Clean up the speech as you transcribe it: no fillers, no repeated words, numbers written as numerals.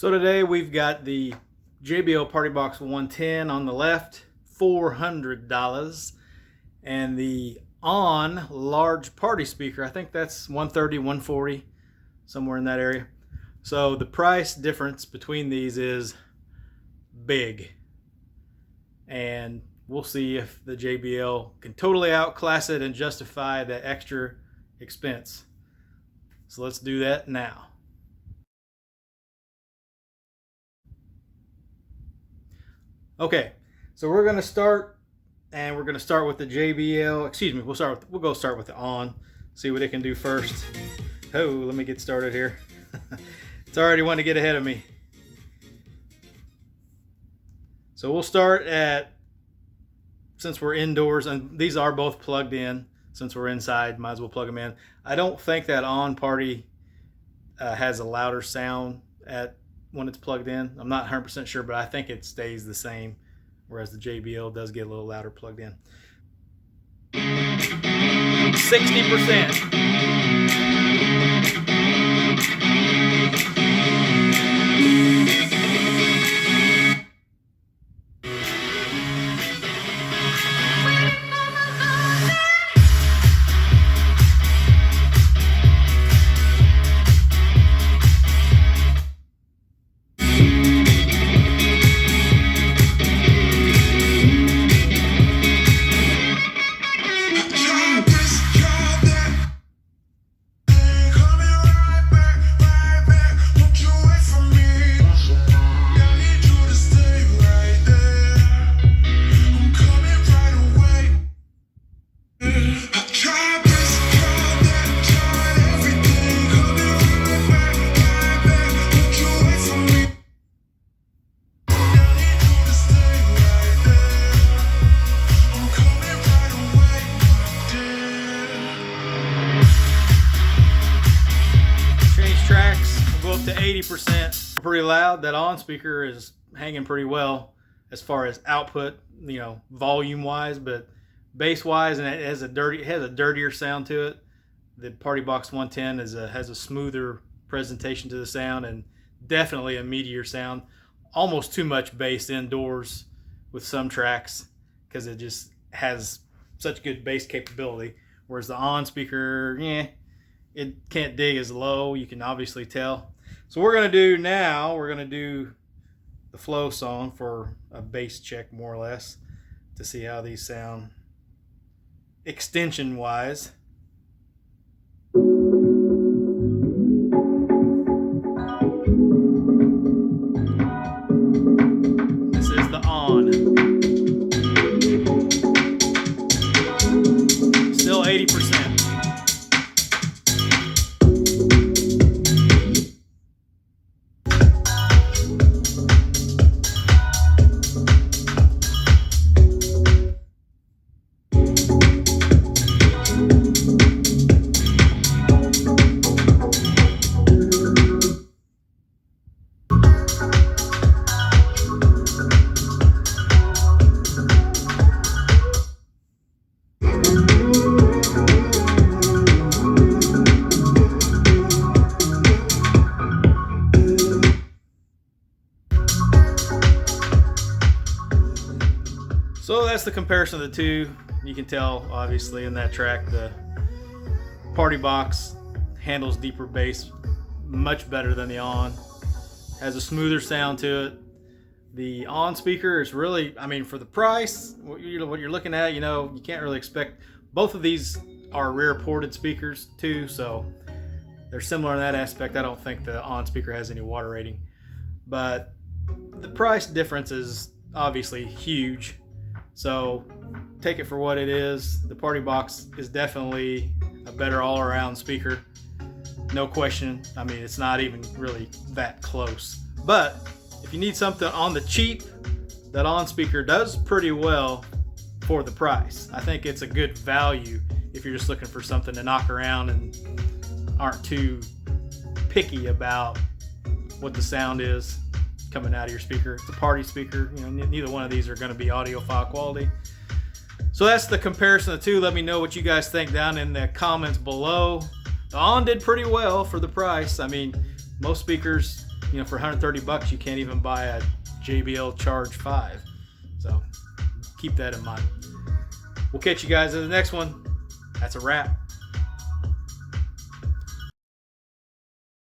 So today we've got the JBL Partybox 110 on the left, $400, and the On large party speaker, I think that's 130, 140, somewhere in that area. So the price difference between these is big, and we'll see if the JBL can totally outclass it and justify the extra expense. So let's do that now. Okay, so we're going to start, and we're going to start with the JBL. Excuse me, we'll go start with the On, see what it can do first. Oh, let me get started here. It's already wanting to get ahead of me. So we'll start at, since we're indoors, and these are both plugged in. Since we're inside, might as well plug them in. I don't think that On Party has a louder sound when it's plugged in. I'm not 100% sure, but I think it stays the same, whereas the JBL does get a little louder plugged in. 60%. To 80%. Pretty loud. That On speaker is hanging pretty well as far as output, volume wise, but bass wise, and it has a dirtier sound to it. The Partybox 110 has a smoother presentation to the sound, and definitely a meatier sound. Almost too much bass indoors with some tracks because it just has such good bass capability, whereas the On speaker, it can't dig as low. You can obviously tell. So we're going to do the flow song for a bass check, more or less, to see how these sound extension wise. This is the On. Still 80%. So that's the comparison of the two. You can tell, obviously, in that track, the Partybox handles deeper bass much better than the On. Has a smoother sound to it. The On speaker is really, for the price, what you're looking at, you can't really expect. Both of these are rear ported speakers too, so they're similar in that aspect. I don't think the On speaker has any water rating, but the price difference is obviously huge. So take it for what it is. The Partybox is definitely a better all-around speaker. No question. It's not even really that close. But if you need something on the cheap, that On speaker does pretty well for the price. I think it's a good value if you're just looking for something to knock around and aren't too picky about what the sound is coming out of your speaker. It's a party speaker. Neither one of these are going to be audiophile quality. So that's the comparison of the two. Let me know what you guys think down in the comments below. The On did pretty well for the price. Most speakers you know, for 130 bucks, you can't even buy a JBL Charge 5. So keep that in mind. We'll catch you guys in the next one. That's a wrap.